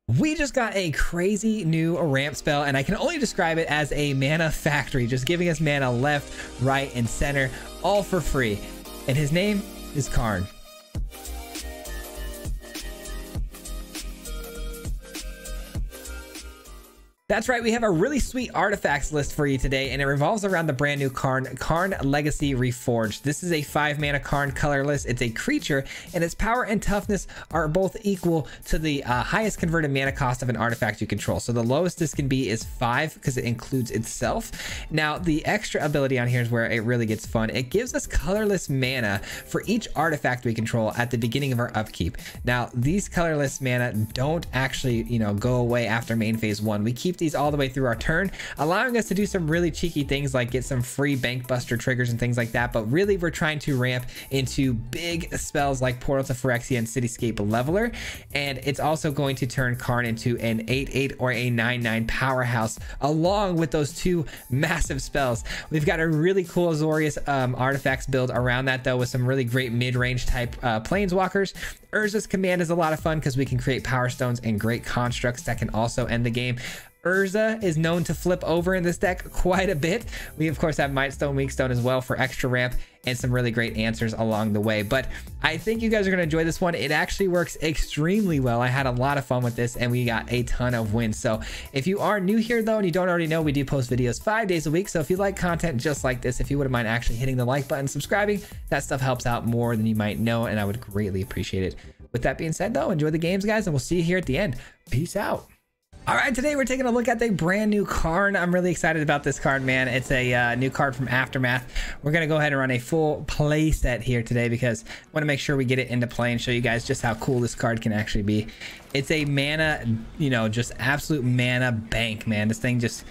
We just got a crazy new ramp spell, and I can only describe it as a mana factory, just giving us mana left, right, and center, all for free. And his name is Karn. That's right, we have a really sweet artifacts list for you today, and it revolves around the brand new Karn Legacy Reforged. This is a 5 mana Karn colorless. It's a creature, and its power and toughness are both equal to the highest converted mana cost of an artifact you control. So the lowest this can be is 5 because it includes itself. Now, the extra ability on here is where it really gets fun. It gives us colorless mana for each artifact we control at the beginning of our upkeep. Now, these colorless mana don't actually, go away after main phase 1. We keep these all the way through our turn, allowing us to do some really cheeky things like get some free bank buster triggers and things like that. But really, we're trying to ramp into big spells like Portal to Phyrexia and Cityscape Leveler, and it's also going to turn Karn into an 8/8 or a 9/9 powerhouse along with those two massive spells. We've got a really cool Azorius artifacts build around that, though, with some really great mid-range type planeswalkers. Urza's command is a lot of fun because we can create power stones and great constructs that can also end the game. Urza is known to flip over in this deck quite a bit. We of course have Might Stone, Weak Stone as well for extra ramp and some really great answers along the way. But I think you guys are going to enjoy this one. It actually works extremely well. I had a lot of fun with this and we got a ton of wins. So if you are new here though and you don't already know, we do post videos 5 days a week. So if you like content just like this, if you wouldn't mind actually hitting the like button, subscribing, that stuff helps out more than you might know, and I would greatly appreciate it. With that being said though, enjoy the games guys, and we'll see you here at the end. Peace out. All right, today we're taking a look at the brand new Karn. I'm really excited about this card, man. It's a new card from Aftermath. We're gonna go ahead and run a full play set here today because I want to make sure we get it into play and show you guys just how cool this card can actually be. It's a mana, just absolute mana bank, man. This thing just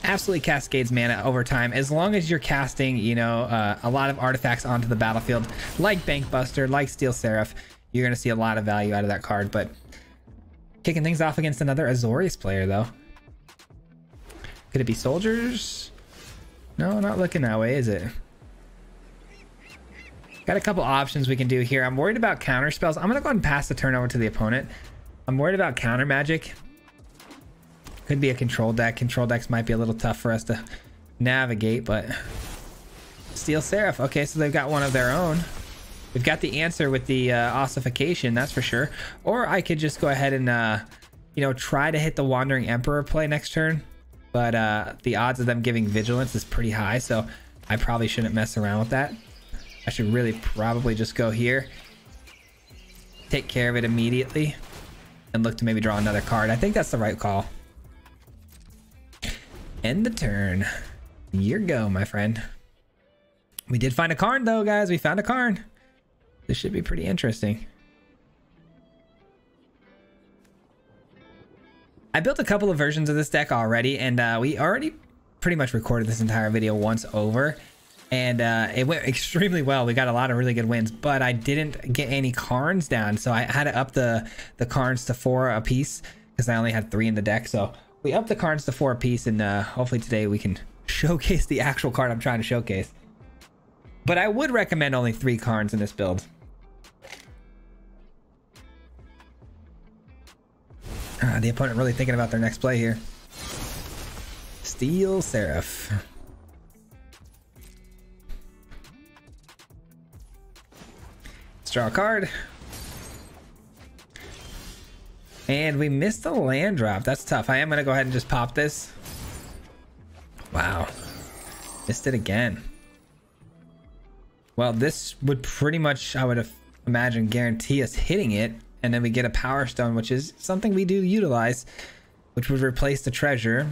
absolutely cascades mana over time as long as you're casting, a lot of artifacts onto the battlefield, like Bank Buster, like Steel Seraph. You're gonna see a lot of value out of that card, but kicking things off against another Azorius player, though. Could it be soldiers? No, not looking that way, is it? Got a couple options we can do here. I'm worried about counter spells. I'm gonna go ahead and pass the turn over to the opponent. I'm worried about counter magic. Could be a control deck. Control decks might be a little tough for us to navigate, but Steel Seraph. Okay, so they've got one of their own. We've got the answer with the ossification, that's for sure. Or I could just go ahead and, try to hit the Wandering Emperor play next turn. But the odds of them giving Vigilance is pretty high, so I probably shouldn't mess around with that. I should really probably just go here, take care of it immediately, and look to maybe draw another card. I think that's the right call. End the turn. Your go, my friend. We did find a Karn, though, guys. We found a Karn. This should be pretty interesting. I built a couple of versions of this deck already, and we already pretty much recorded this entire video once over, and it went extremely well. We got a lot of really good wins, but I didn't get any Karns down, so I had to up the Karns to 4 a piece because I only had 3 in the deck. So we upped the Karns to 4 a piece, and hopefully today we can showcase the actual card I'm trying to showcase. But I would recommend only 3 Karns in this build. The opponent really thinking about their next play here. Steel Seraph. Let's draw a card. And we missed the land drop. That's tough. I am going to go ahead and just pop this. Wow. Missed it again. Well, this would pretty much, I would imagine, guarantee us hitting it. And then we get a Power Stone, which is something we do utilize, which would replace the treasure.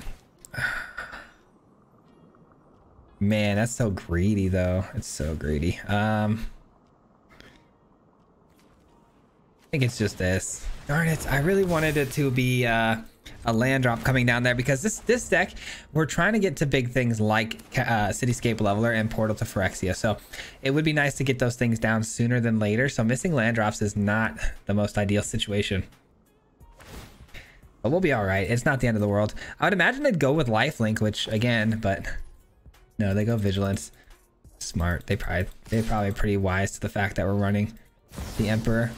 Man, that's so greedy, though. It's so greedy. I think it's just this. Darn it. I really wanted it to be a land drop coming down there because this deck, we're trying to get to big things like Cityscape Leveler and Portal to Phyrexia. So it would be nice to get those things down sooner than later. So missing land drops is not the most ideal situation. But we'll be all right. It's not the end of the world. I would imagine they'd go with Lifelink, which again, but no, they go Vigilance. Smart. They're probably pretty wise to the fact that we're running the Emperor.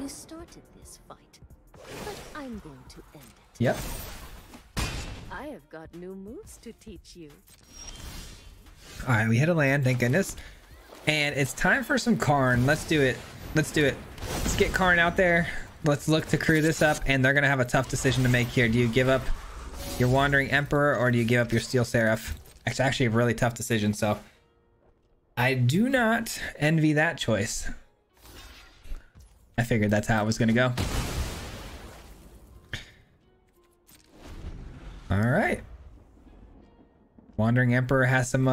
You started this fight, but I'm going to end it. Yep. I have got new moves to teach you. All right, we hit a land, thank goodness. And it's time for some Karn. Let's do it. Let's do it. Let's get Karn out there. Let's look to crew this up, and they're gonna have a tough decision to make here. Do you give up your Wandering Emperor, or do you give up your Steel Seraph? It's actually a really tough decision, so I do not envy that choice. I figured that's how it was gonna go. All right. Wandering Emperor has some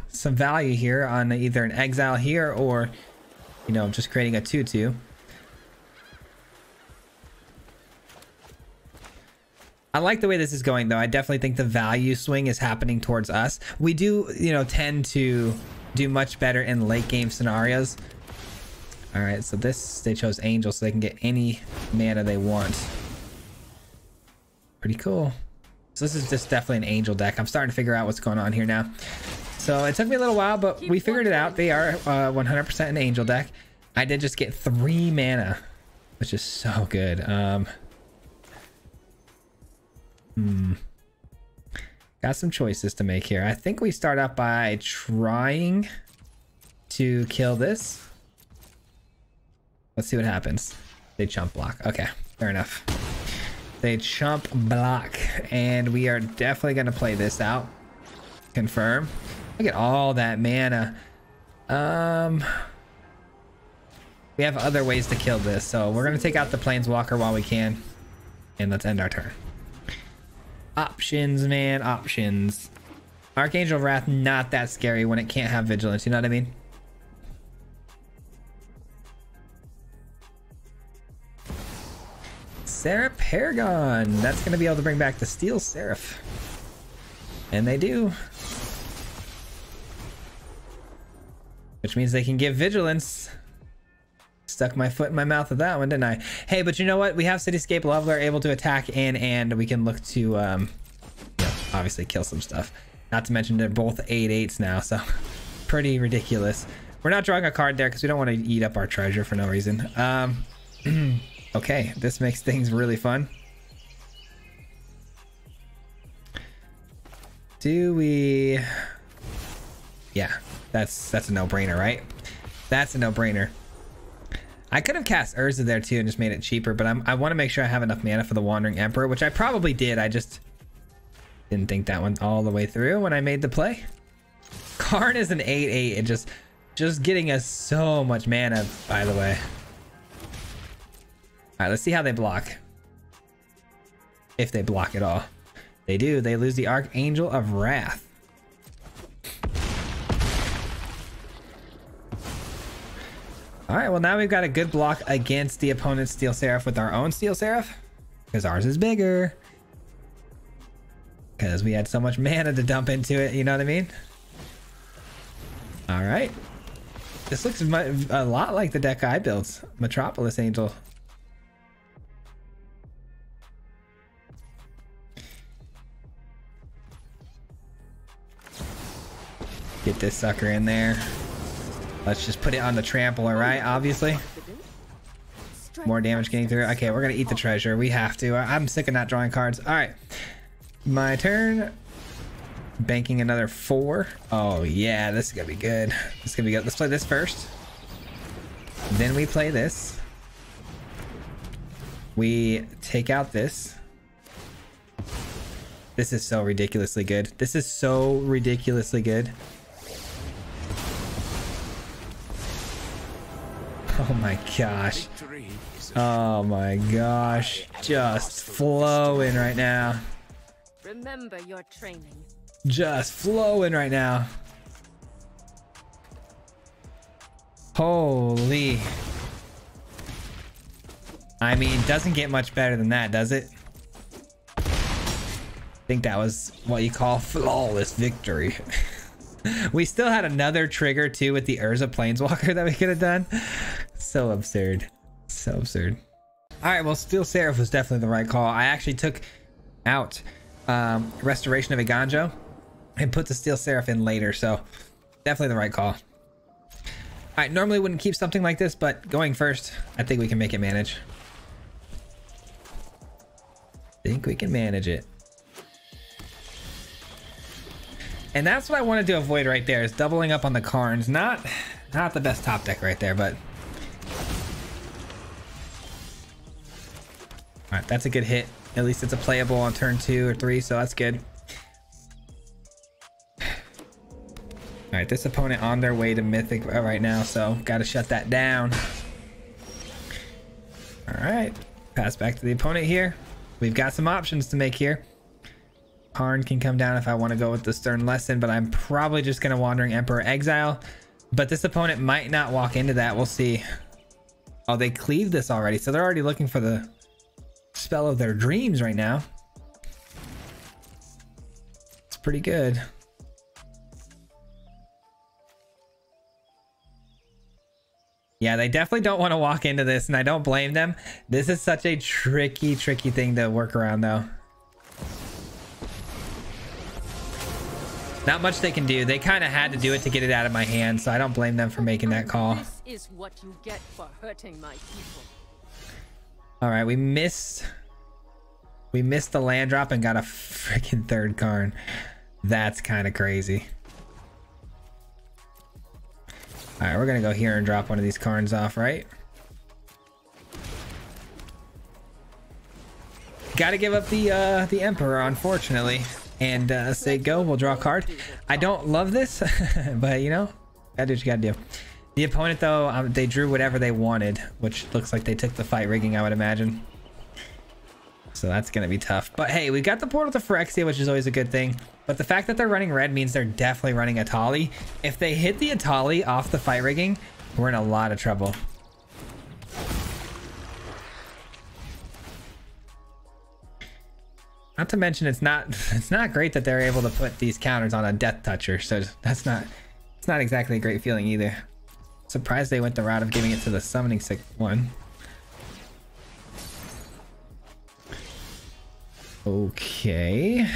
value here on either an exile here, or, you know, just creating a 2/2. I like the way this is going, though. I definitely think the value swing is happening towards us. We do, you know, tend to do much better in late game scenarios. All right, so this, they chose Angel so they can get any mana they want. Pretty cool. So this is just definitely an Angel deck. I'm starting to figure out what's going on here now. So it took me a little while, but we figured it out. They are 100% an Angel deck. I did just get 3 mana, which is so good. Got some choices to make here. I think we start out by trying to kill this. Let's see what happens. They chump block. Okay, fair enough. They chump block, and we are definitely going to play this out. Confirm. Look at all that mana. We have other ways to kill this, so we're going to take out the Planeswalker while we can, and let's end our turn. Options, man, options. Archangel Wrath, not that scary when it can't have Vigilance, you know what I mean? Seraph Paragon. That's going to be able to bring back the Steel Seraph. And they do. Which means they can give Vigilance. Stuck my foot in my mouth with that one, didn't I? Hey, but you know what? We have Cityscape Leveler able to attack in, and we can look to, you know, obviously kill some stuff. Not to mention they're both 8/8s now, so pretty ridiculous. We're not drawing a card there because we don't want to eat up our treasure for no reason. Okay, this makes things really fun. Do we... Yeah, that's a no-brainer, right? That's a no-brainer. I could have cast Urza there too and just made it cheaper, but I want to make sure I have enough mana for the Wandering Emperor, which I probably did. I just didn't think that one all the way through when I made the play. Karn is an 8/8 and just getting us so much mana, by the way. All right, let's see how they block. If they block at all. They do. They lose the Archangel of Wrath. All right, well, now we've got a good block against the opponent's Steel Seraph with our own Steel Seraph, because ours is bigger. Because we had so much mana to dump into it, you know what I mean? All right. This looks a lot like the deck I built, Metropolis Angel. Get this sucker in there. Let's just put it on the trampler, right? Obviously. More damage getting through. Okay, we're gonna eat the treasure. We have to. I'm sick of not drawing cards. All right. My turn. Banking another 4. Oh, yeah. This is gonna be good. This is gonna be good. Let's play this first. Then we play this. We take out this. This is so ridiculously good. This is so ridiculously good. Oh my gosh. Oh my gosh. Just flowing right now. Remember your training. Just flowing right now. Holy. I mean, doesn't get much better than that, does it? I think that was what you call flawless victory. We still had another trigger too with the Urza Planeswalker that we could have done. So absurd. So absurd. All right, well, Steel Seraph was definitely the right call. I actually took out Restoration of Iganjo and put the Steel Seraph in later, so definitely the right call. I normally wouldn't keep something like this, but going first, I think we can make it manage. Think we can manage it. And that's what I wanted to avoid right there, is doubling up on the Karns. Not the best top deck right there, but... Alright, that's a good hit. At least it's a playable on turn 2 or 3, so that's good. Alright, this opponent on their way to Mythic right now, so gotta shut that down. Alright, pass back to the opponent here. We've got some options to make here. Karn can come down if I want to go with the Stern Lesson, but I'm probably just gonna Wandering Emperor Exile. But this opponent might not walk into that, we'll see. Oh, they cleaved this already, so they're already looking for the spell of their dreams right now. It's pretty good. Yeah, they definitely don't want to walk into this, and I don't blame them. This is such a tricky thing to work around, though. Not much they can do. They kind of had to do it to get it out of my hand, so I don't blame them for making that call. This is what you get for hurting my people. All right, we missed the land drop and got a freaking third Karn. That's kind of crazy. All right, we're gonna go here and drop one of these Karns off, right? Got to give up the Emperor, unfortunately, and say go. We'll draw a card. I don't love this, but you know, gotta do what you gotta do. The opponent, though, they drew whatever they wanted, which looks like they took the fight rigging, I would imagine. So that's gonna be tough. But hey, we got the portal to Phyrexia, which is always a good thing. But the fact that they're running red means they're definitely running Atali. If they hit the Atali off the fight rigging, we're in a lot of trouble. Not to mention, it's not great that they're able to put these counters on a Death Toucher. So it's not exactly a great feeling either. Surprised they went the route of giving it to the Summoning Sick one. Okay.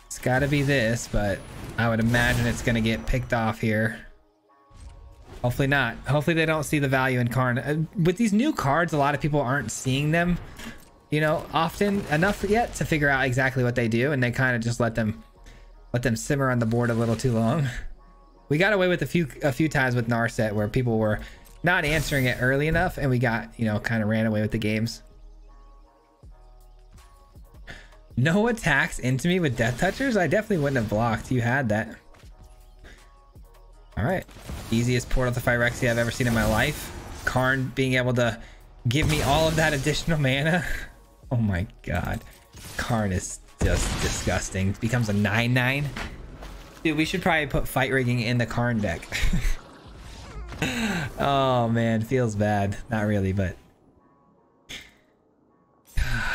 It's gotta be this, but I would imagine it's gonna get picked off here. Hopefully not. Hopefully they don't see the value in Karn. With these new cards, a lot of people aren't seeing them, you know, often enough yet to figure out exactly what they do, and they kind of just let them simmer on the board a little too long. We got away with a few times with Narset where people were not answering it early enough, and we got, you know, kind of ran away with the games. No attacks into me with Death Touchers? I definitely wouldn't have blocked. You had that. All right. Easiest portal to Phyrexia I've ever seen in my life. Karn being able to give me all of that additional mana. Oh my god. Karn is just disgusting. It becomes a 9/9. Dude, we should probably put fight rigging in the Karn deck. Oh man, feels bad. Not really, but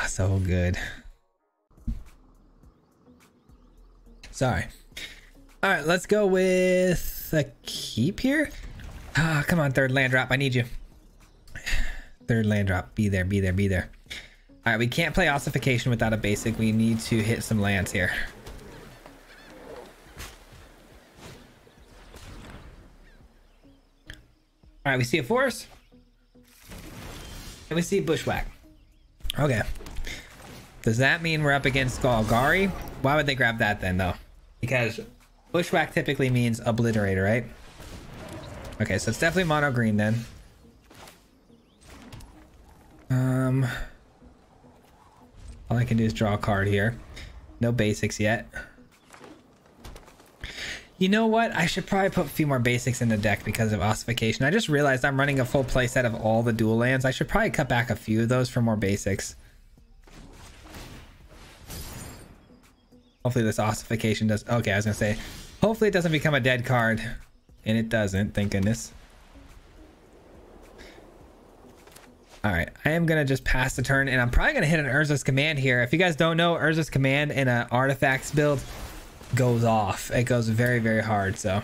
so good. Sorry. All right, let's go with a keep here. Ah, come on, third land drop. I need you. Third land drop. Be there, be there, be there. All right, we can't play Ossification without a basic. We need to hit some lands here. All right, we see a forest. And we see Bushwhack. Okay. Does that mean we're up against Golgari? Why would they grab that then, though? Because Bushwhack typically means Obliterator, right? Okay, so it's definitely mono green then. All I can do is draw a card here. No basics yet. You know what? I should probably put a few more basics in the deck because of Ossification. I just realized I'm running a full playset of all the dual lands. I should probably cut back a few of those for more basics. Hopefully this Ossification does... Okay, I was gonna say, hopefully it doesn't become a dead card. And it doesn't, thank goodness. Alright, I am gonna just pass the turn, and I'm probably gonna hit an Urza's Command here. If you guys don't know, Urza's Command in an Artifacts build goes off. It goes very, very hard, so...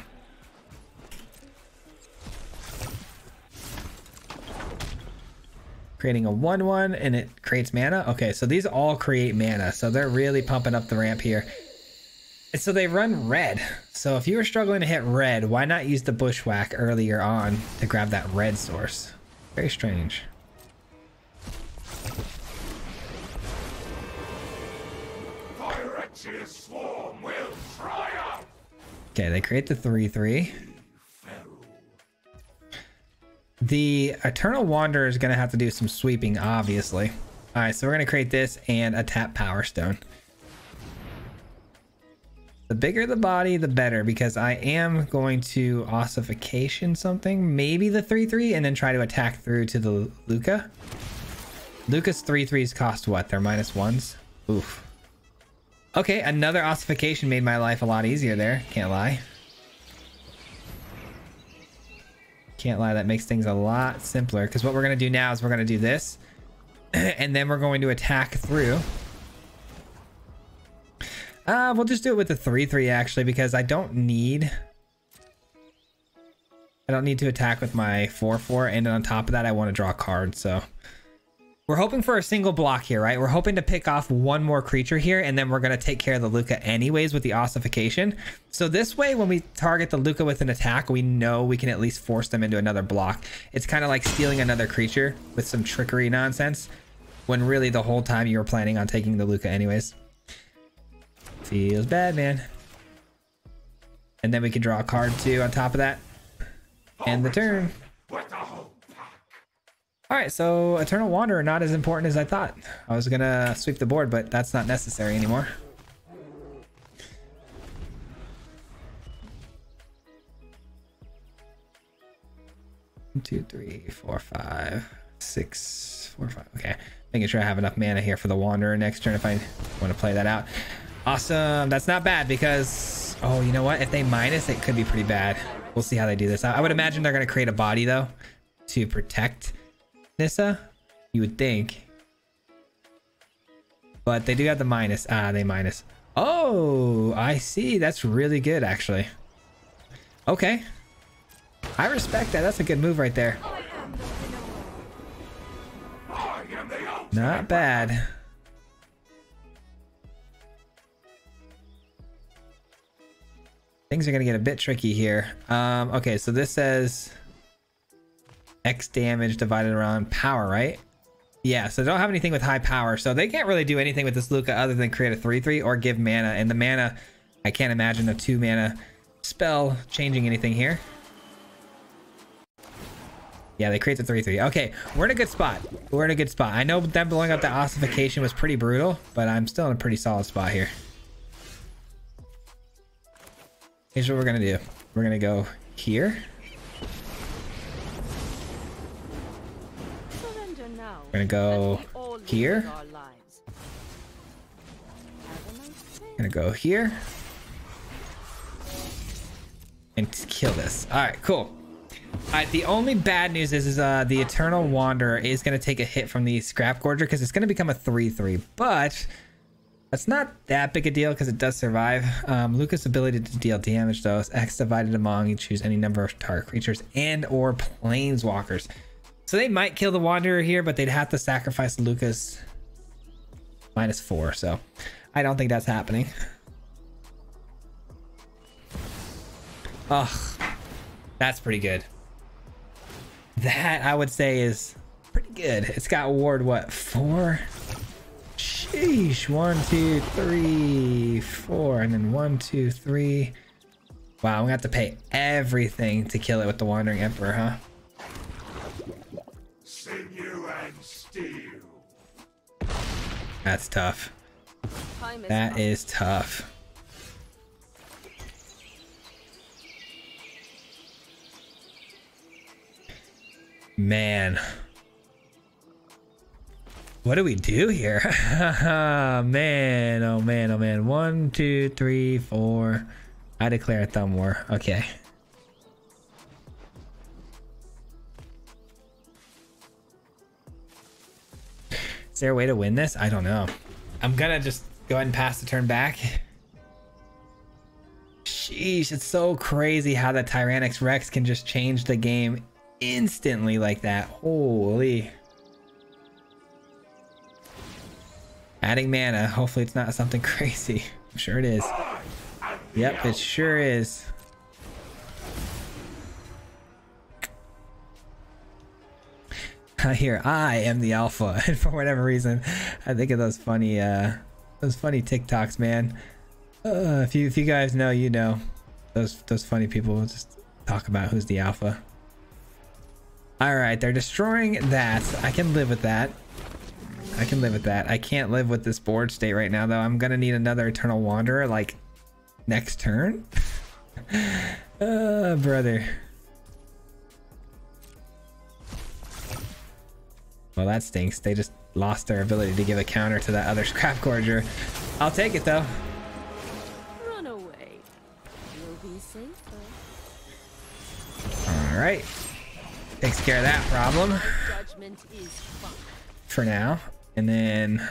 Creating a 1/1 and it creates mana. Okay, so these all create mana, so they're really pumping up the ramp here. And so they run red. So if you were struggling to hit red, why not use the bushwhack earlier on to grab that red source? Very strange. Swarm will triumph. Okay, they create the 3/3. The Eternal Wanderer is going to have to do some sweeping, obviously. All right, so we're going to create this and a tap Power Stone. The bigger the body, the better, because I am going to ossification something, maybe the 3/3, and then try to attack through to the Luca. Luca's 3/3s cost what? They're -1s? Oof. Okay, another ossification made my life a lot easier there. Can't lie. Can't lie, that makes things a lot simpler, because what we're going to do now is we're going to do this, and then we're going to attack through. We'll just do it with the 3/3 actually, because I don't need to attack with my 4/4, and then on top of that I want to draw a card, so we're hoping for a single block here, right? We're hoping to pick off one more creature here, and then we're going to take care of the Luca anyways with the ossification. So this way, when we target the Luca with an attack, we know we can at least force them into another block. It's kind of like stealing another creature with some trickery nonsense, when really the whole time you were planning on taking the Luca anyways. Feels bad, man. And then we can draw a card too on top of that. End the turn. All right, so Eternal Wanderer, not as important as I thought. I was gonna sweep the board, but that's not necessary anymore. One, 2, 3, 4, 5, 6, 4, 5. Okay, making sure I have enough mana here for the Wanderer next turn if I want to play that out. Awesome, that's not bad because, oh, you know what? If they minus, it could be pretty bad. We'll see how they do this. I would imagine they're gonna create a body though to protect Nissa, you would think, but they do have the minus. They minus. Oh, I see. That's really good actually. Okay, I respect that. That's a good move right there. Not bad. Things are gonna get a bit tricky here. Okay, so this says X damage divided around power, right? Yeah, so they don't have anything with high power, so they can't really do anything with this Luca other than create a 3/3 or give mana. And the mana, I can't imagine a 2 mana spell changing anything here. Yeah, they create the 3/3. Okay, we're in a good spot. We're in a good spot. I know them blowing up the ossification was pretty brutal, but I'm still in a pretty solid spot here. Here's what we're gonna do. We're gonna go here. We're gonna go here. Gonna go here. And kill this. Alright, cool. Alright, the only bad news is the Eternal Wanderer is gonna take a hit from the Scrap Gorger because it's gonna become a 3/3. But that's not that big a deal because it does survive. Luca's ability to deal damage though is X divided among, you choose any number of target creatures and or planeswalkers. So they might kill the Wanderer here, but they'd have to sacrifice Luca's -4. So I don't think that's happening. Ugh, that's pretty good. That I would say is pretty good. It's got ward what, 4? Sheesh, 1, 2, 3, 4, and then 1, 2, 3. Wow, I'm gonna have to pay everything to kill it with the Wandering Emperor, huh? Sinew and steel. That's tough. That is tough. Man. What do we do here? Man, oh man, oh man. 1, 2, 3, 4. I declare a thumb war. Okay. Is there a way to win this? I don't know. I'm gonna just go ahead and pass the turn back. Sheesh, it's so crazy how the Tyrannix Rex can just change the game instantly like that. Holy. Adding mana. Hopefully it's not something crazy. I'm sure it is. I Yep, it sure is. Here, I am the alpha, and for whatever reason, I think of those funny TikToks, man. If you guys know, you know, those funny people will just talk about who's the alpha. All right, they're destroying that. I can live with that. I can live with that. I can't live with this board state right now, though. I'm gonna need another Eternal Wanderer, like, next turn. Brother. Well, that stinks. They just lost their ability to give a counter to that other Scrap Gorger. I'll take it, though. Run away. You'll be safer. All right. Takes care of that problem. Judgment is fun. For now. And then...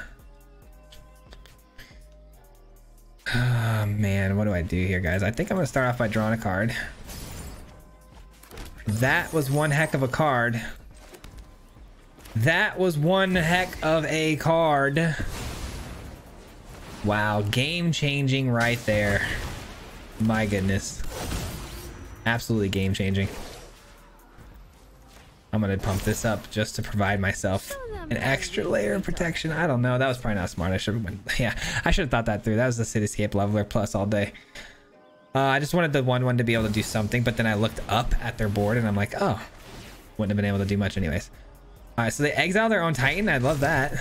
oh, man. What do I do here, guys? I think I'm going to start off by drawing a card. That was one heck of a card. That was one heck of a card. Wow, game changing right there. My goodness. Absolutely game changing. I'm gonna pump this up just to provide myself an extra layer of protection. I don't know, that was probably not smart. I should have, yeah, I should have thought that through. That was the Cityscape Leveler plus all day. I just wanted the 1/1 to be able to do something, but then I looked up at their board and I'm like, oh, wouldn't have been able to do much anyways. All right, so they exile their own Titan. I love that.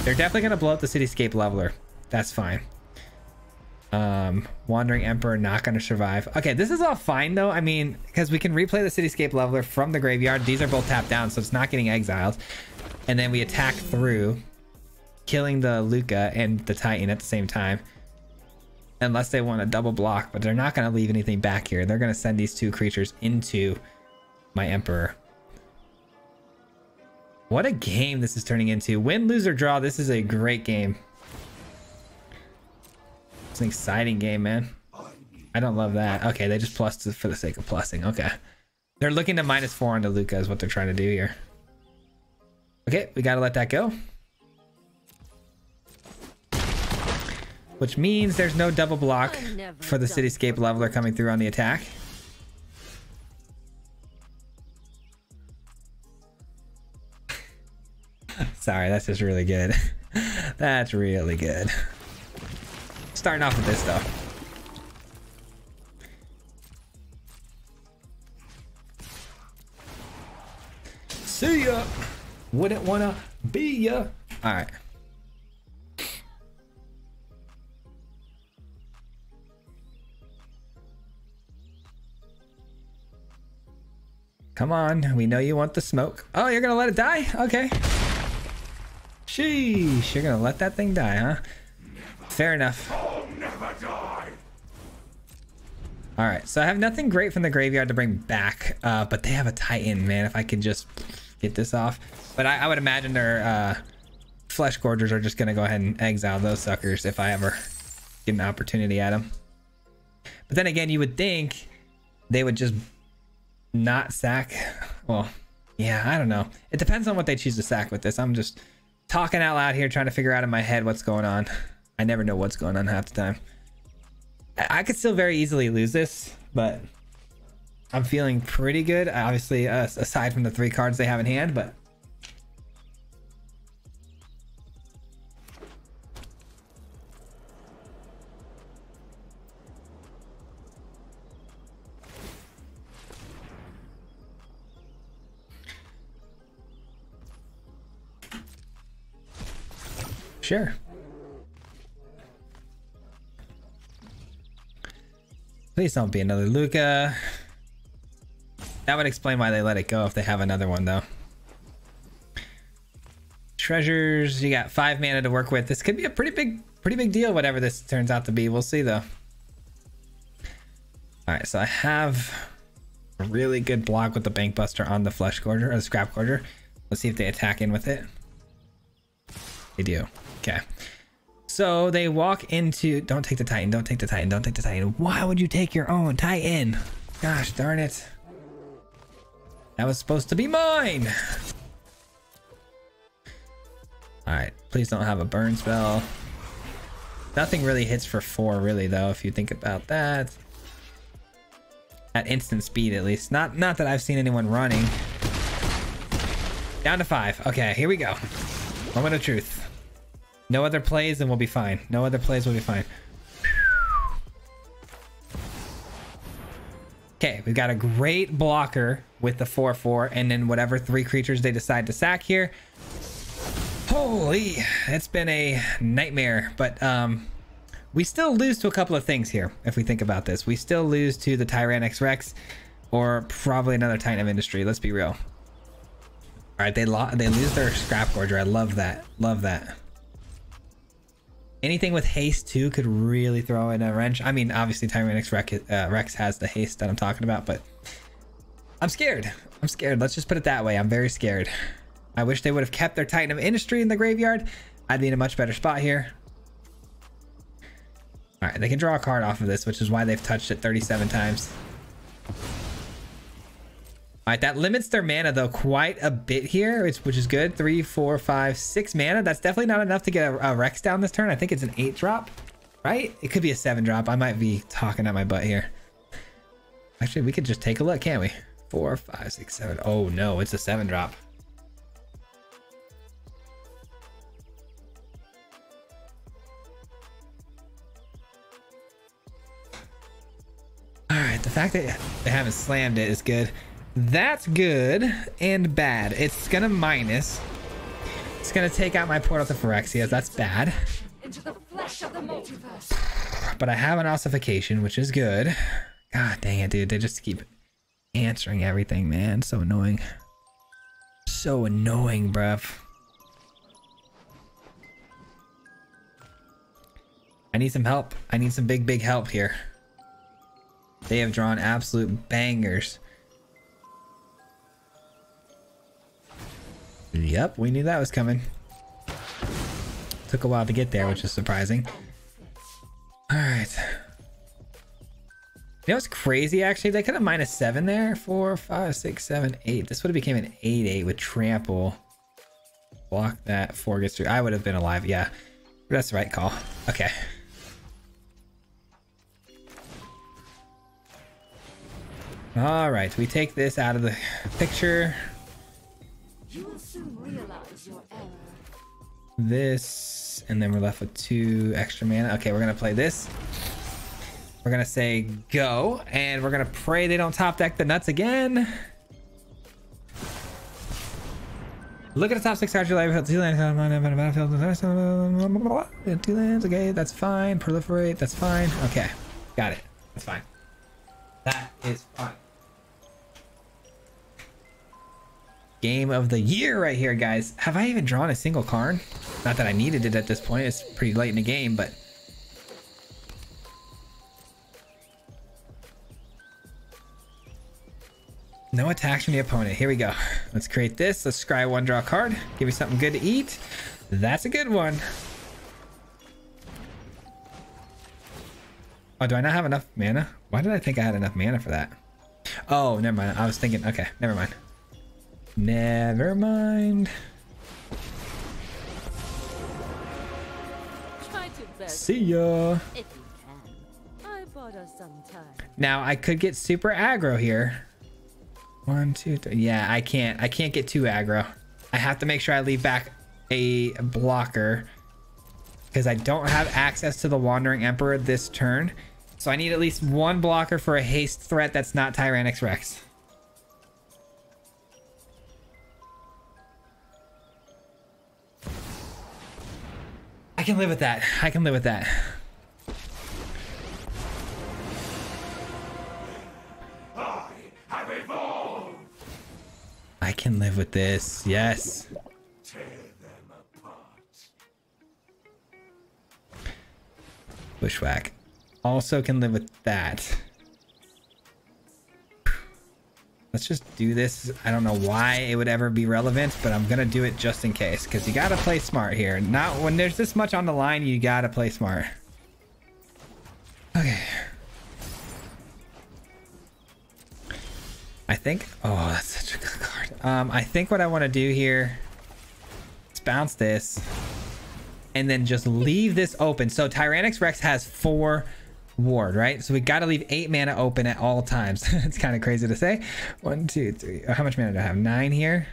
They're definitely gonna blow up the Cityscape Leveler. That's fine. Wandering Emperor not gonna survive. Okay, this is all fine though. I mean, because we can replay the Cityscape Leveler from the graveyard. These are both tapped down, so it's not getting exiled. And then we attack through, killing the Luca and the Titan at the same time. Unless they want a double block, but they're not gonna leave anything back here. They're gonna send these two creatures into my Emperor. What a game this is turning into. Win, lose, or draw. This is a great game. It's an exciting game, man. I don't love that. Okay, they just plussed for the sake of plussing. Okay. They're looking to -4 onto Luca is what they're trying to do here. Okay, we gotta let that go. Which means there's no double block for the Cityscape Leveler coming through on the attack. Sorry, that's just really good. That's really good. Starting off with this though. See ya. Wouldn't wanna be ya. All right. Come on, we know you want the smoke. Oh, you're gonna let it die? Okay. Sheesh, you're gonna let that thing die, huh? Fair enough. Never die. All right, so I have nothing great from the graveyard to bring back, but they have a Titan, man. If I could just get this off. But I would imagine their Flesh Gorgers are just gonna go ahead and exile those suckers if I ever get an opportunity at them. But then again, you would think they would just not sack. Well, yeah, I don't know. It depends on what they choose to sack with this. I'm just talking out loud here, trying to figure out in my head what's going on. I never know what's going on half the time. I could still very easily lose this, but I'm feeling pretty good. Obviously, aside from the 3 cards they have in hand, but sure. Please don't be another Luca. That would explain why they let it go if they have another one though. Treasures, you got 5 mana to work with. This could be a pretty big deal, whatever this turns out to be. We'll see though. All right, so I have a really good block with the Bank Buster on the Flesh Gorger or the Scrap Gorger. Let's see if they attack in with it. They do. Okay. So they walk into, don't take the Titan, don't take the Titan, don't take the Titan. Why would you take your own Titan? Gosh darn it. That was supposed to be mine. All right, please don't have a burn spell. Nothing really hits for 4 really though, if you think about that. At instant speed at least. Not that I've seen anyone running. Down to 5. Okay, here we go. Moment of truth. No other plays and we'll be fine. No other plays will be fine. Okay, we've got a great blocker with the 4/4 and then whatever 3 creatures they decide to sack here. Holy, it's been a nightmare, but we still lose to a couple of things here. If we think about this, we still lose to the Tyrannix Rex or probably another Titan of Industry. Let's be real. All right, they lose their Scrap Gorger. I love that. Love that. Anything with haste too could really throw in a wrench. I mean, obviously Tyrannix Rex has the haste that I'm talking about, but I'm scared. I'm scared. Let's just put it that way. I'm very scared. I wish they would have kept their Titan of Industry in the graveyard. I'd be in a much better spot here. All right, they can draw a card off of this, which is why they've touched it 37 times. All right, that limits their mana though quite a bit here, which is good. 3, 4, 5, 6 mana. That's definitely not enough to get a Rex down this turn. I think it's an 8 drop, right? It could be a 7 drop. I might be talking at my butt here. Actually, we could just take a look, can't we? 4, 5, 6, 7. Oh no, it's a 7 drop. All right, the fact that they haven't slammed it is good. That's good and bad. It's gonna minus. It's gonna take out my Portal to Phyrexias. That's bad. Into the flesh of the multiverse. But I have an ossification, which is good. God dang it, dude. They just keep answering everything, man. So annoying. So annoying, bruv. I need some help. I need some big help here. They have drawn absolute bangers. Yep, we knew that was coming. Took a while to get there, which is surprising. All right. You know what's crazy, actually? They could have -7 there. 4, 5, 6, 7, 8. This would have became an 8/8 with trample. Block that. 4 gets through. I would have been alive. Yeah, that's the right call. Okay. All right, we take this out of the picture. You will soon realize your error. This, and then we're left with 2 extra mana. Okay, we're gonna play this. We're gonna say go, and we're gonna pray they don't top deck the nuts again. Look at the top 6 cards. Your life 2 lands on the battlefield. 2 lands. Okay, that's fine. Proliferate. That's fine. Okay, got it. That's fine. That is fine. Game of the year right here, guys. Have I even drawn a single card? Not that I needed it at this point. It's pretty late in the game, but no attacks from the opponent. Here we go. Let's create this. Let's scry 1, draw a card. Give me something good to eat. That's a good one. Oh, do I not have enough mana? Why did I think I had enough mana for that? Oh, never mind. I was thinking, okay, never mind. Never mind. Try to best See ya. if you can. I bought us some time. Now I could get super aggro here. 1, 2, 3. Yeah, I can't get too aggro. I have to make sure I leave back a blocker because I don't have access to the Wandering Emperor this turn. So I need at least 1 blocker for a haste threat that's not Tyrannix Rex. I can live with that. I can live with that. I have evolved. I can live with this. Yes. Tear them apart. Bushwhack. Also can live with that. Let's just do this. I don't know why it would ever be relevant, but I'm gonna do it just in case because you gotta play smart here. Not when there's this much on the line, you gotta play smart. Okay. I think, oh, that's such a good card. I think what I want to do here is bounce this and then just leave this open. So Tyrannix Rex has 4 ward, right? So we got to leave 8 mana open at all times. It's kind of crazy to say. 1, 2, 3. How much mana do I have? 9 here.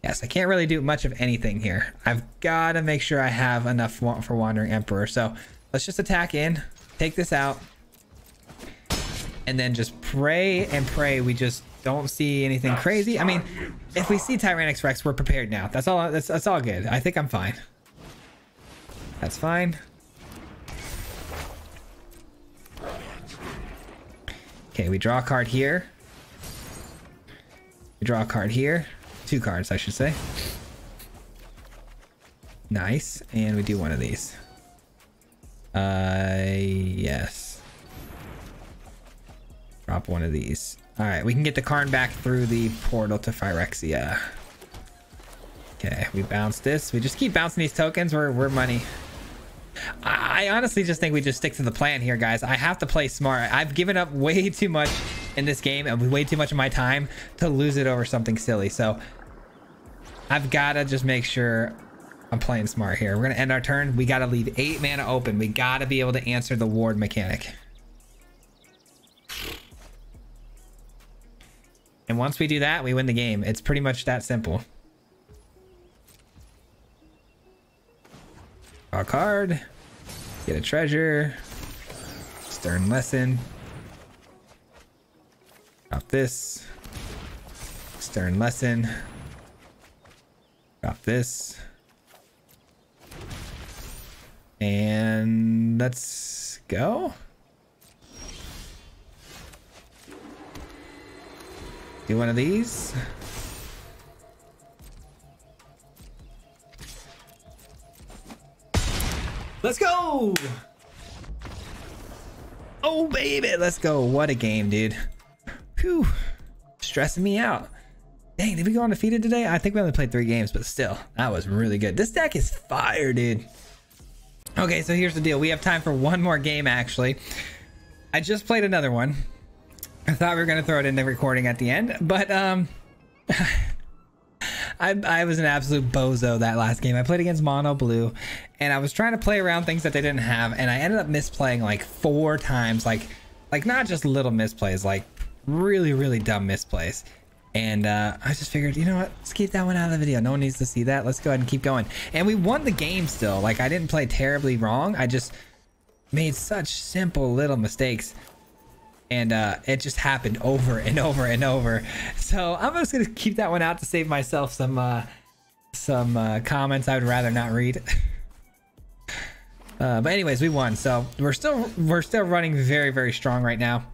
Yes, I can't really do much of anything here. I've got to make sure I have enough for Wandering Emperor. So let's just attack in, take this out, and then just pray and pray we just don't see anything crazy. I mean, if we see Tyrannix Rex, we're prepared now. That's all. That's all good. I think I'm fine. That's fine. Okay, we draw a card here. We draw a card here. 2 cards, I should say. Nice. And we do one of these. Yes. Drop one of these. All right, we can get the Karn back through the portal to Phyrexia. Okay, we bounce this. We just keep bouncing these tokens. We're money. I honestly just think we just stick to the plan here, guys. I have to play smart. I've given up way too much in this game and way too much of my time to lose it over something silly. So I've got to just make sure I'm playing smart here. We're going to end our turn. We got to leave 8 mana open. We got to be able to answer the ward mechanic. And once we do that, we win the game. It's pretty much that simple. Draw a card. Get a treasure. Stern Lesson. Drop this. Stern Lesson. Drop this. And let's go. Do one of these. Let's go. Oh, baby. Let's go. What a game, dude. Whew. Stressing me out. Dang, did we go undefeated today? I think we only played 3 games, but still, that was really good. This deck is fire, dude. Okay, so here's the deal. We have time for one more game, actually. I just played another one. I thought we were going to throw it in the recording at the end, but I was an absolute bozo that last game. I played against Mono Blue, and I was trying to play around things that they didn't have, and I ended up misplaying like 4 times, like not just little misplays, like really, really dumb misplays. And I just figured, you know what? Let's keep that one out of the video. No one needs to see that. Let's go ahead and keep going. And we won the game still. Like, I didn't play terribly wrong. I just made such simple little mistakes. And it just happened over and over and over. So I'm just gonna keep that one out to save myself some comments I would rather not read. But anyways, we won. So we're still running very, very strong right now.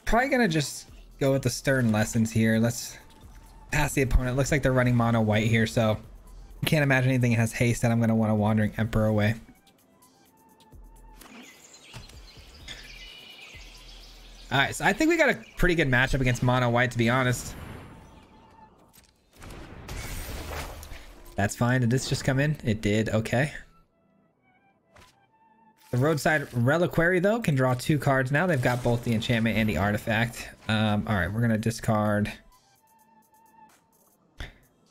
Probably gonna just go with the Stern Lessons here. Let's pass the opponent. Looks like they're running mono white here, so can't imagine anything that has haste that I'm gonna want a Wandering Emperor away. All right, so I think we got a pretty good matchup against mono white, to be honest. That's fine. Did this just come in? It did. Okay. The Roadside Reliquary, though, can draw 2 cards now. They've got both the enchantment and the artifact. All right, we're going to discard.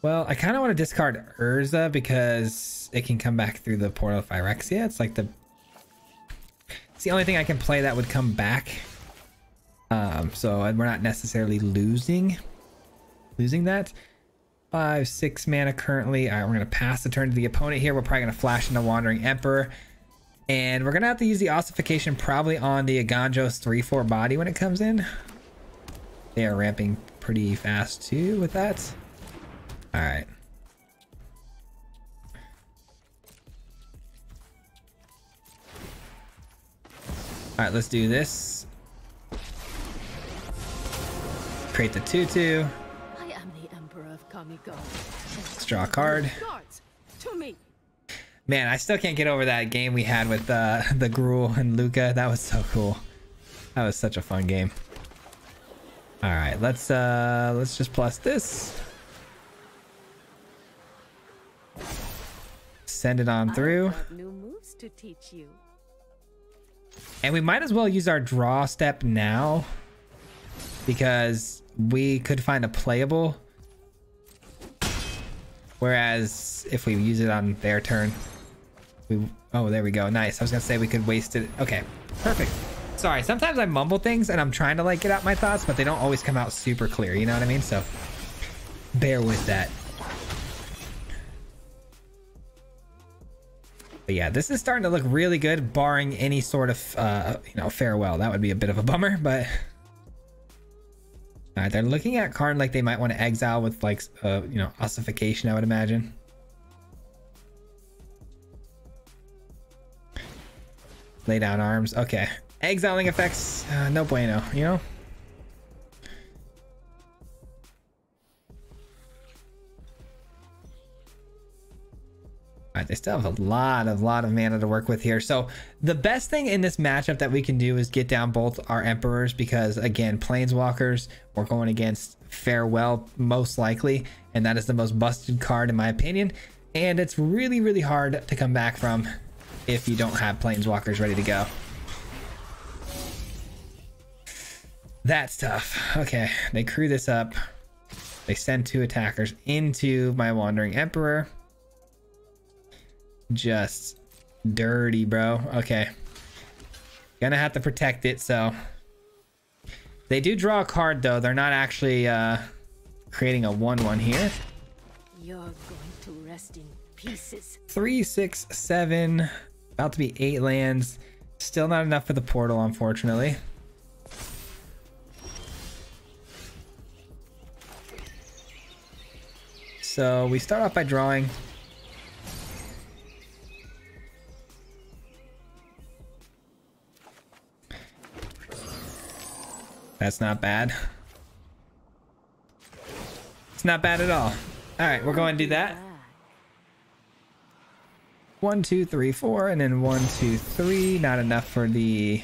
Well, I kind of want to discard Urza because it can come back through the portal of Phyrexia. It's like it's the only thing I can play that would come back. So we're not necessarily losing that. 5, 6 mana currently. All right, we're going to pass the turn to the opponent here. We're probably going to flash into Wandering Emperor. And we're going to have to use the ossification probably on the Aganjo's 3/4 body when it comes in. They are ramping pretty fast too with that. All right. All right, let's do this. Create the 2/2. I am the Emperor of Kamigo. Let's draw a card. Guards, to me. Man, I still can't get over that game we had with the Gruul and Luca. That was so cool. That was such a fun game. All right, let's just plus this. Send it on through. I've got new moves to teach you. And we might as well use our draw step now because we could find a playable Whereas if we use it on their turn, oh, there we go. Nice. I was gonna say we could waste it. Okay, perfect. Sorry, sometimes I mumble things and I'm trying to like get out my thoughts, but they don't always come out super clear. You know what I mean? So bear with that. But yeah, this is starting to look really good, barring any sort of, you know, farewell. That would be a bit of a bummer, but... All right, they're looking at Karn like they might want to exile with, like, you know, ossification, I would imagine. Lay down arms. Okay. Exiling effects, no bueno, you know? All right, they still have a lot of mana to work with here. So the best thing in this matchup that we can do is get down both our emperors, because again, planeswalkers, we're going against farewell most likely, and that is the most busted card in my opinion, and it's really hard to come back from if you don't have planeswalkers ready to go. That's tough. Okay, they crew this up. They send 2 attackers into my Wandering Emperor. Just dirty, bro. Okay, gonna have to protect it. So they do draw a card though. They're not actually creating a 1/1 here. You're going to rest in pieces. 3, 6, 7, about to be 8 lands. Still not enough for the portal, unfortunately. So we start off by drawing. That's not bad. It's not bad at all. All right, we're going to do that. 1, 2, 3, 4, and then 1, 2, 3. Not enough for the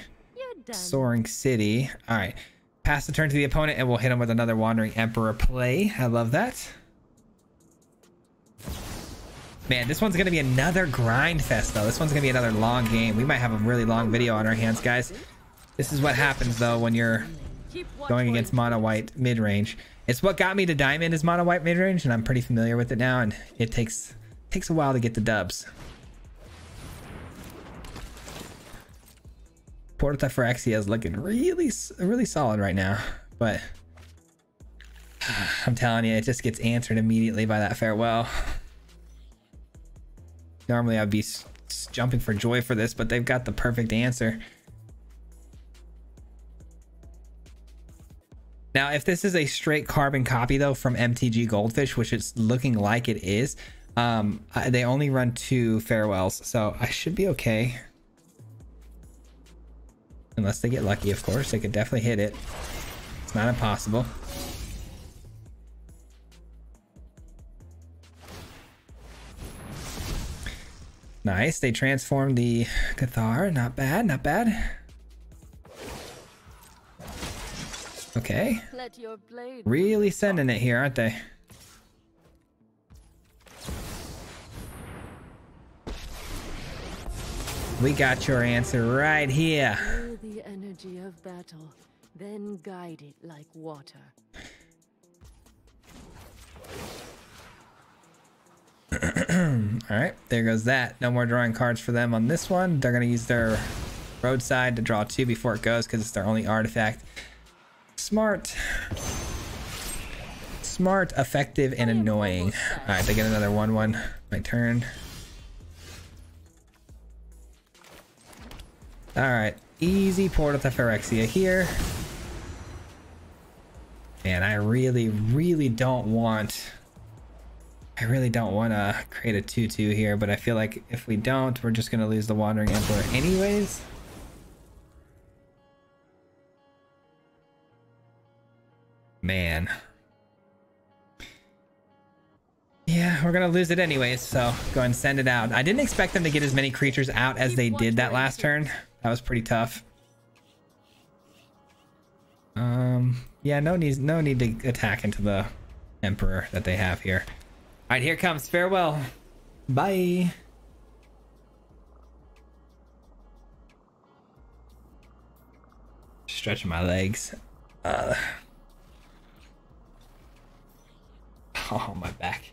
Soaring City. All right, pass the turn to the opponent, and we'll hit him with another Wandering Emperor play. I love that. Man, this one's gonna be another grind fest, though. This one's gonna be another long game. We might have a really long video on our hands, guys. This is what happens, though, when you're going against mono white mid range. It's what got me to diamond is mono white mid range, and I'm pretty familiar with it now, and it takes a while to get the dubs. Portal for Exia is looking really solid right now, but I'm telling you, it just gets answered immediately by that farewell. Normally I'd be jumping for joy for this, but they've got the perfect answer. Now, if this is a straight carbon copy, though, from MTG Goldfish, which it's looking like it is, they only run 2 farewells, so I should be okay. Unless they get lucky, of course. They could definitely hit it. It's not impossible. Nice. They transformed the Cathar. Not bad, not bad. Okay. Really sending it here, aren't they? We got your answer right here. Feel the energy of battle, then guide it like water. All right, there goes that. No more drawing cards for them on this one. They're gonna use their roadside to draw 2 before it goes because it's their only artifact. Smart. Smart, effective, and annoying. All right, they get another 1/1. My turn. All right, easy Portal to Phyrexia here. Man, I really don't want to create a 2/2 here, but I feel like if we don't, we're just gonna lose the Wandering Emperor anyways. Man. Yeah, we're gonna lose it anyways, so go ahead and send it out. I didn't expect them to get as many creatures out as they did that last turn. That was pretty tough. Yeah, no need to attack into the Emperor that they have here. All right, here comes farewell. Bye. Stretching my legs. Oh, my back.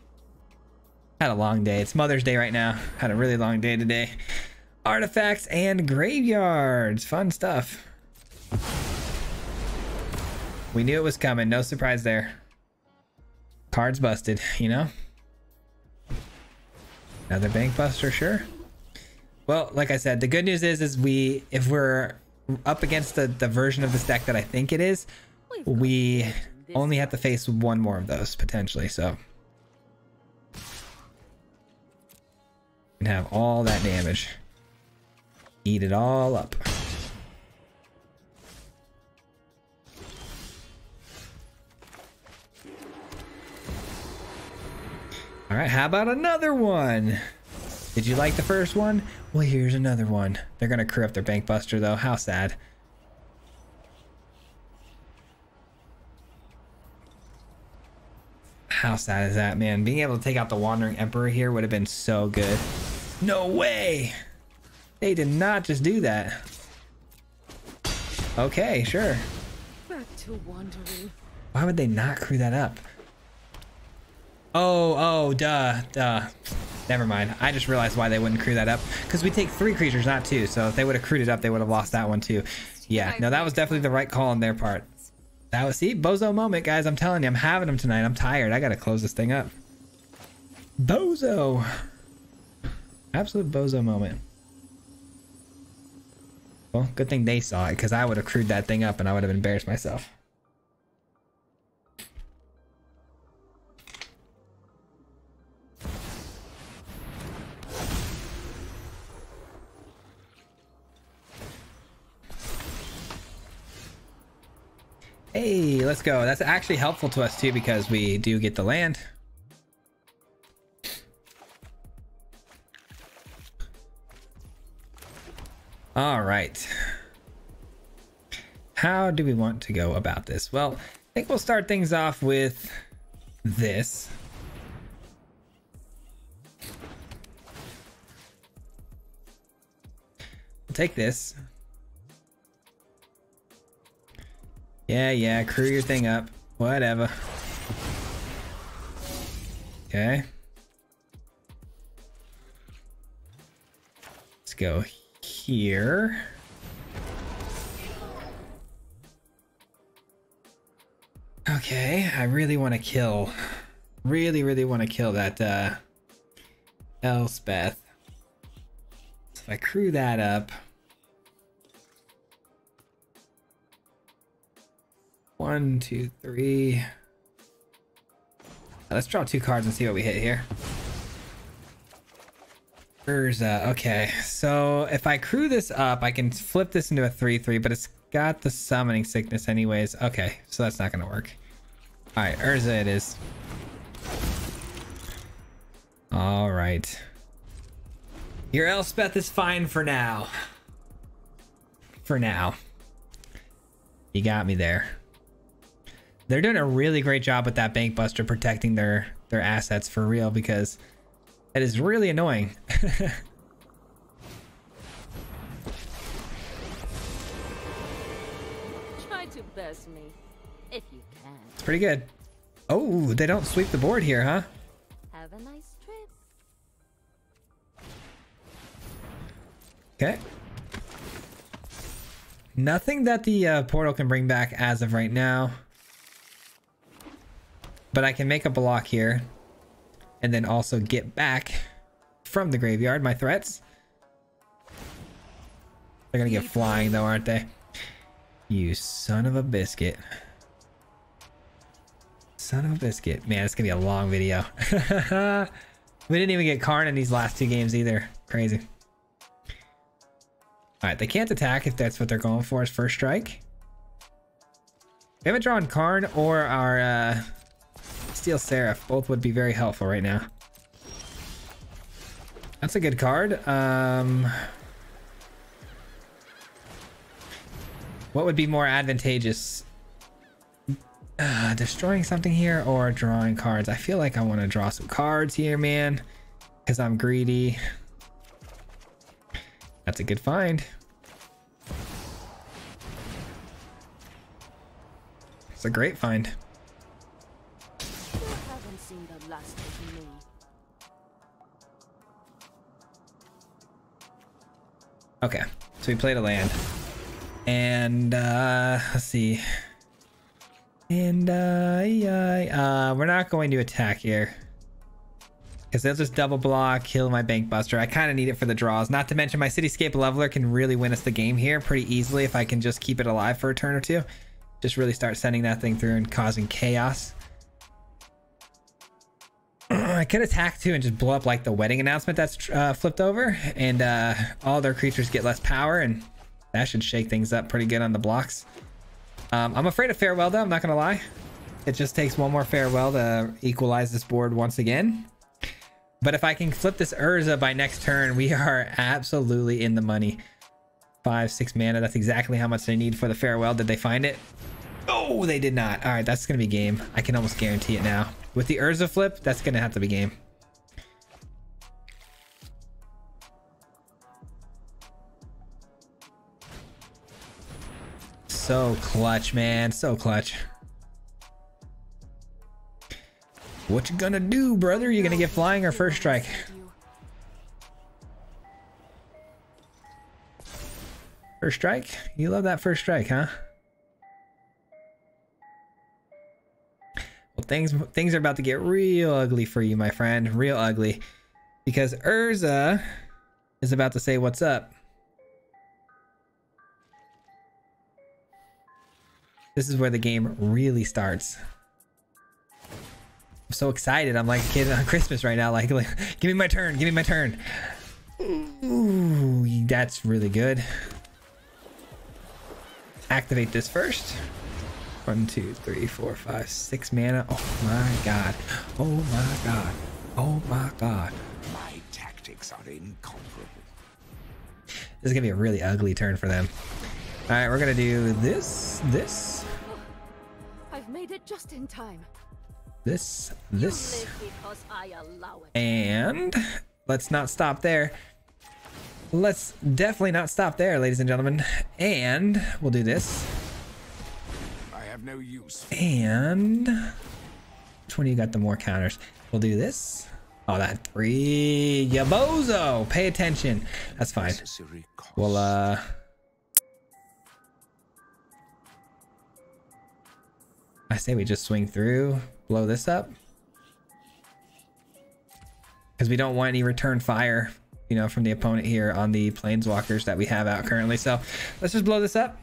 Had a long day. It's Mother's Day right now. Had a really long day today. Artifacts and graveyards. Fun stuff. We knew it was coming. No surprise there. Cards busted, you know? Another bank buster, sure. Well, like I said, the good news is if we're up against the version of this deck that I think it is, we only have to face one more of those potentially, so. And have all that damage. Eat it all up. All right, how about another one? Did you like the first one? Well, here's another one. They're gonna crew up their bank buster though. How sad. How sad is that, man? Being able to take out the Wandering Emperor here would have been so good. No way! They did not just do that. Okay, sure. Back to wandering. Why would they not crew that up? Oh, duh. Never mind. I just realized why they wouldn't crew that up. Because we take 3 creatures, not 2. So if they would have crewed it up, they would have lost that one too. Yeah, no, that was definitely the right call on their part. That was, see, bozo moment, guys. I'm telling you, I'm having them tonight. I'm tired. I gotta close this thing up. Bozo. Absolute bozo moment. Well, good thing they saw it, because I would have crewed that thing up and I would have embarrassed myself. Hey, let's go. That's actually helpful to us too, because we do get the land. All right. How do we want to go about this? Well, I think we'll start things off with this. We'll take this. Yeah, crew your thing up. Whatever. Okay. Let's go here. Okay, I really want to kill. Really want to kill that Elspeth. So if I crew that up. 1, 2, 3. Let's draw 2 cards and see what we hit here. Urza. Okay, so if I crew this up, I can flip this into a 3/3, but it's got the summoning sickness anyways. Okay, so that's not gonna work. All right, Urza it is. All right. Your Elspeth is fine for now. For now. You got me there. They're doing a really great job with that bank buster protecting their assets for real, because it is really annoying. Try to best me, if you can. It's pretty good. Oh, they don't sweep the board here, huh? Have a nice trip. Okay. Nothing that the portal can bring back as of right now. But I can make a block here. And then also get back from the graveyard my threats. They're gonna get flying though, aren't they? You son of a biscuit. Son of a biscuit. Man, it's gonna be a long video. We didn't even get Karn in these last 2 games either. Crazy. Alright, they can't attack if that's what they're going for as first strike. We haven't drawn Karn or our Steel Seraph. Both would be very helpful right now. That's a good card. What would be more advantageous? Destroying something here or drawing cards? I feel like I want to draw some cards here, man, because I'm greedy. That's a good find. It's a great find. You haven't seen the last of me. Okay, so we played a land. And let's see. And we're not going to attack here. Because they'll just double block, kill my Bank Buster. I kind of need it for the draws. Not to mention my Cityscape Leveler can really win us the game here pretty easily if I can just keep it alive for a turn or two. Just really start sending that thing through and causing chaos. I could attack too and just blow up like the wedding announcement that's flipped over. And all their creatures get less power. And that should shake things up pretty good on the blocks. I'm afraid of Farewell though, I'm not going to lie. It just takes one more Farewell to equalize this board once again. But if I can flip this Urza by next turn, we are absolutely in the money. 5-6 mana. That's exactly how much they need for the Farewell. Did they find it? Oh, they did not. All right, that's going to be game. I can almost guarantee it now. With the Urza flip, that's going to have to be game. So clutch, man. So clutch. What you gonna do, brother? You gonna get flying or first strike? First strike? You love that first strike, huh? Well, things are about to get real ugly for you, my friend. Real ugly. Because Urza is about to say what's up. This is where the game really starts. I'm so excited. I'm like a kid on Christmas right now. Like, give me my turn. Give me my turn. Ooh, that's really good. Activate this first. 1, 2, 3, 4, 5, 6 mana. Oh my god. Oh my god. Oh my god. My tactics are incomparable. This is gonna be a really ugly turn for them. All right, we're gonna do this. I've made it just in time. This. Because I allow it. And let's not stop there. Let's definitely not stop there, ladies and gentlemen. And we'll do this. I have no use. And which one of you got the more counters? We'll do this. Oh, that free Yabozo. Pay attention. That's fine. We'll I say we just swing through, blow this up. Because we don't want any return fire, you know, from the opponent here on the planeswalkers that we have out currently. So let's just blow this up.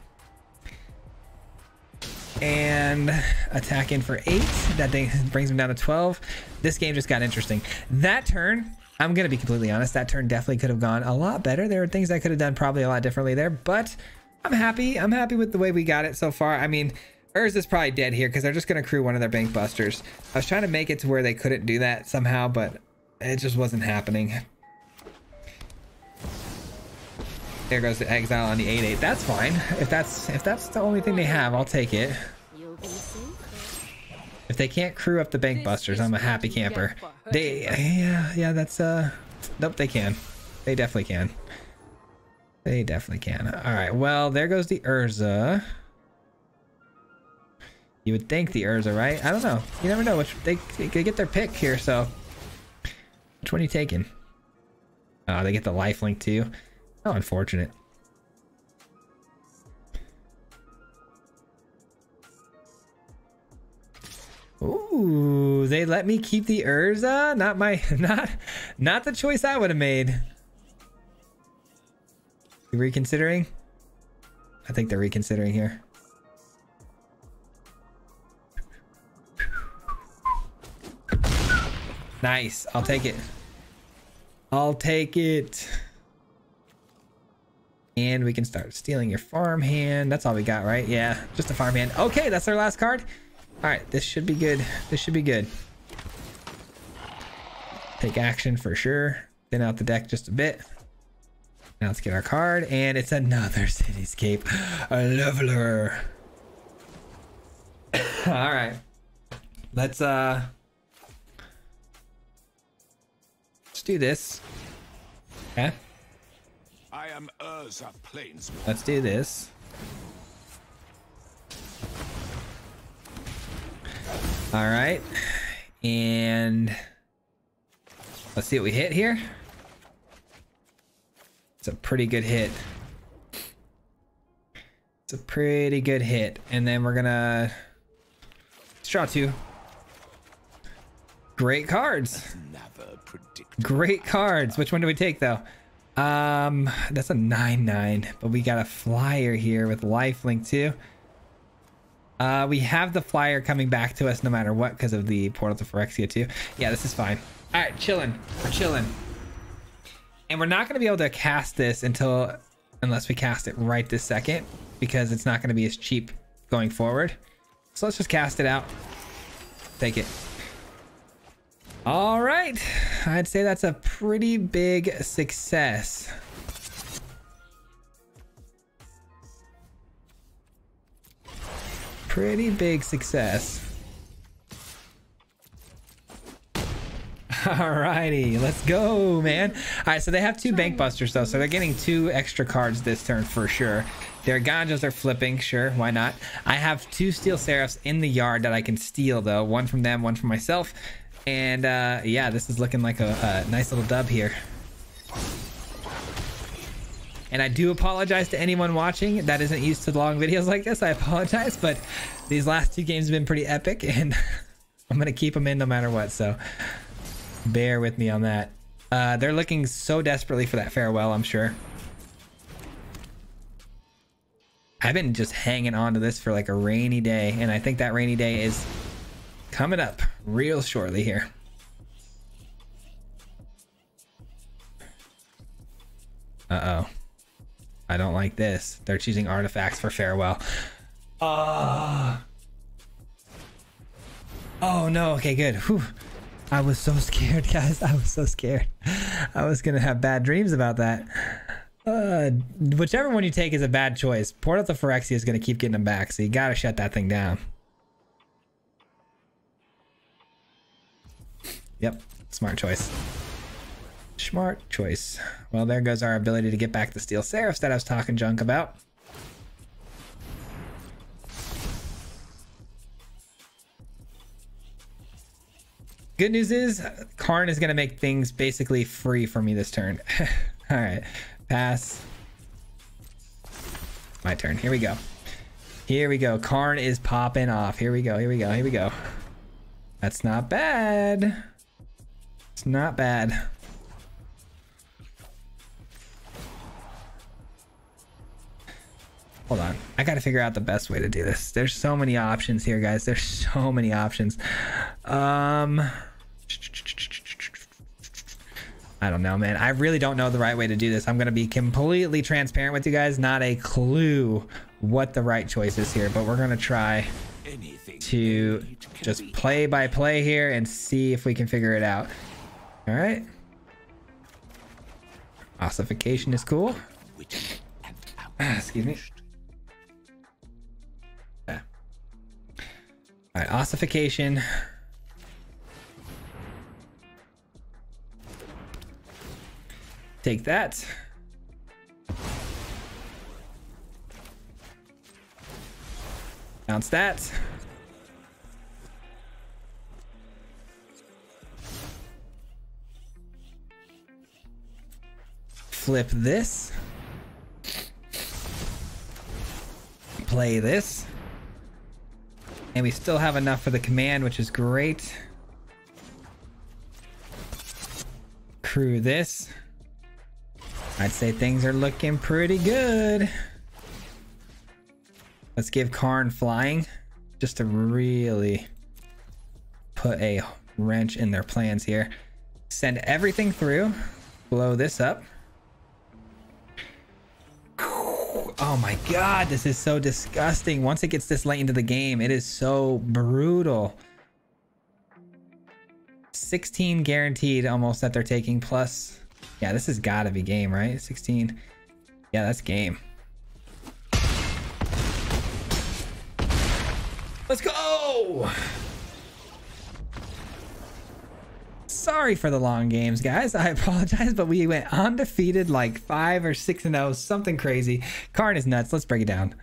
And attack in for 8. That thing brings him down to 12. This game just got interesting. That turn, I'm going to be completely honest, that turn definitely could have gone a lot better. There are things I could have done probably a lot differently there, but I'm happy. I'm happy with the way we got it so far. I mean, Urza's probably dead here because they're just going to crew one of their Bank Busters. I was trying to make it to where they couldn't do that somehow, but it just wasn't happening. There goes the exile on the 8/8. That's fine. If that's the only thing they have, I'll take it. If they can't crew up the Bank Busters, I'm a happy camper. Yeah, that's nope, they can. They definitely can. They definitely can. All right, well, there goes the Urza. You would think the Urza, right? I don't know. You never know which they could get their pick here, so which one are you taking? Oh, they get the lifelink too. How unfortunate. Ooh, they let me keep the Urza? Not my not the choice I would have made. You reconsidering? I think they're reconsidering here. Nice. I'll take it. I'll take it. And we can start stealing your farm hand. That's all we got, right? Yeah, just a farm hand. Okay, that's our last card. All right, this should be good. This should be good. Take action for sure. Thin out the deck just a bit. Now let's get our card. And it's another Cityscape Leveler. All right. Let's do this. Okay. I am Urza Plains. Let's do this. All right. And let's see what we hit here. It's a pretty good hit. It's a pretty good hit. And then we're gonna draw 2. Great cards. Great cards. Which one do we take though? That's a 9/9, but we got a flyer here with lifelink too. We have the flyer coming back to us no matter what because of the Portal to Phyrexia too. Yeah, this is fine. All right, chilling. We're chilling. And we're not going to be able to cast this unless we cast it right this second, because it's not going to be as cheap going forward. So let's just cast it out. Take it. All right. I'd say that's a pretty big success. Pretty big success. Alrighty, let's go, man. All right, so they have 2 bank busters though, so they're getting 2 extra cards this turn for sure. Their ganjos are flipping, sure, why not? I have 2 steel seraphs in the yard that I can steal though, 1 from them, 1 from myself. And yeah, this is looking like a nice little dub here. And I do apologize to anyone watching that isn't used to long videos like this. I apologize, but these last 2 games have been pretty epic, and I'm gonna keep them in no matter what, so bear with me on that. They're looking so desperately for that farewell, I'm sure. I've been just hanging on to this for like a rainy day, and I think that rainy day is coming up real shortly here. Uh-oh. I don't like this. They're choosing artifacts for farewell. Oh no. Okay, good. Whew. I was so scared, guys. I was so scared. I was gonna have bad dreams about that. Whichever one you take is a bad choice. Portal to Phyrexia is gonna keep getting them back, so you gotta shut that thing down. Yep, smart choice. Smart choice. Well, there goes our ability to get back the steel seraphs that I was talking junk about. Good news is Karn is going to make things basically free for me this turn. All right, pass. My turn. Here we go. Here we go. Karn is popping off. Here we go. Here we go. Here we go. That's not bad. It's not bad. Hold on. I got to figure out the best way to do this. There's so many options here, guys. There's so many options. I don't know, man. I really don't know the right way to do this. I'm going to be completely transparent with you guys. Not a clue what the right choice is here, but we're going to try to just play by play here and see if we can figure it out. All right. Ossification is cool. Excuse me. Yeah. All right, ossification. Take that. Bounce that. Flip this. Play this. And we still have enough for the command, which is great. Crew this. I'd say things are looking pretty good. Let's give Karn flying just to really put a wrench in their plans here. Send everything through. Blow this up. Oh my god, this is so disgusting. Once it gets this late into the game, it is so brutal. 16 guaranteed almost that they're taking, plus... Yeah, this has got to be game, right? 16. Yeah, that's game. Let's go! Sorry for the long games, guys. I apologize, but we went undefeated like 5 or 6-0, something crazy. Karn is nuts. Let's break it down.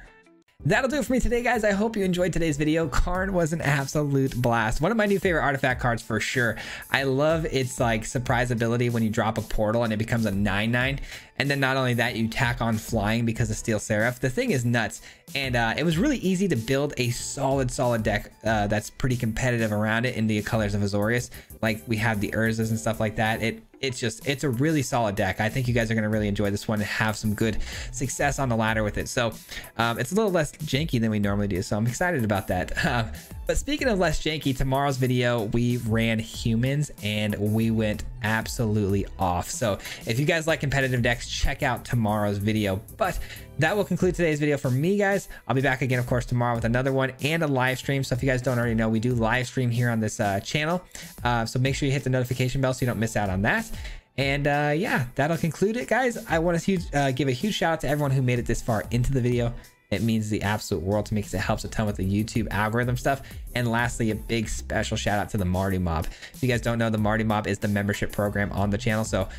That'll do it for me today, guys. I hope you enjoyed today's video. Karn was an absolute blast. One of my new favorite artifact cards for sure. I love its like surprise ability when you drop a portal and it becomes a 9/9. And then not only that, you tack on flying because of Steel Seraph. The thing is nuts. And it was really easy to build a solid deck that's pretty competitive around it in the colors of Azorius. Like we have the Urzas and stuff like that. It's a really solid deck. I think you guys are going to really enjoy this one and have some good success on the ladder with it. So it's a little less janky than we normally do. So I'm excited about that. But speaking of less janky, tomorrow's video, we ran humans and we went absolutely off. So if you guys like competitive decks, check out tomorrow's video. But that will conclude today's video for me, guys. I'll be back again, of course, tomorrow with another one and a live stream. So if you guys don't already know, we do live stream here on this channel. So make sure you hit the notification bell so you don't miss out on that. And yeah, that'll conclude it, guys. I want to give a huge shout out to everyone who made it this far into the video. It means the absolute world to me because it helps a ton with the YouTube algorithm stuff. And lastly, a big special shout out to the Marty Mob. If you guys don't know, the Marty Mob is the membership program on the channel. So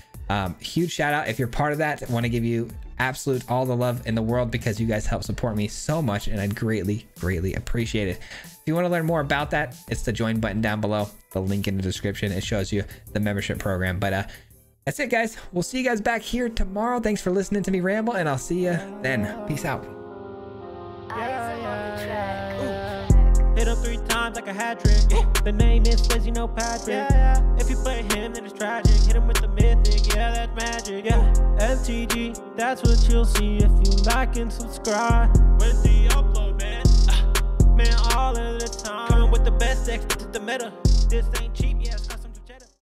huge shout out if you're part of that. I want to give you absolute all the love in the world because you guys help support me so much and I'd greatly appreciate it. If you want to learn more about that, it's the join button down below, the link in the description. It shows you the membership program. But that's it, guys. We'll see you guys back here tomorrow. Thanks for listening to me ramble, and I'll see you then. Peace out. Hit him 3 times like a hat trick. The name is Swayze, no Patrick. If you play him, then it's tragic. Hit him with the mythic, yeah, that's magic. MTG, that's what you'll see if you like and subscribe. Where's the upload, man? Man, all of the time. Coming with the best decks, this is the meta. This ain't cheap, yeah.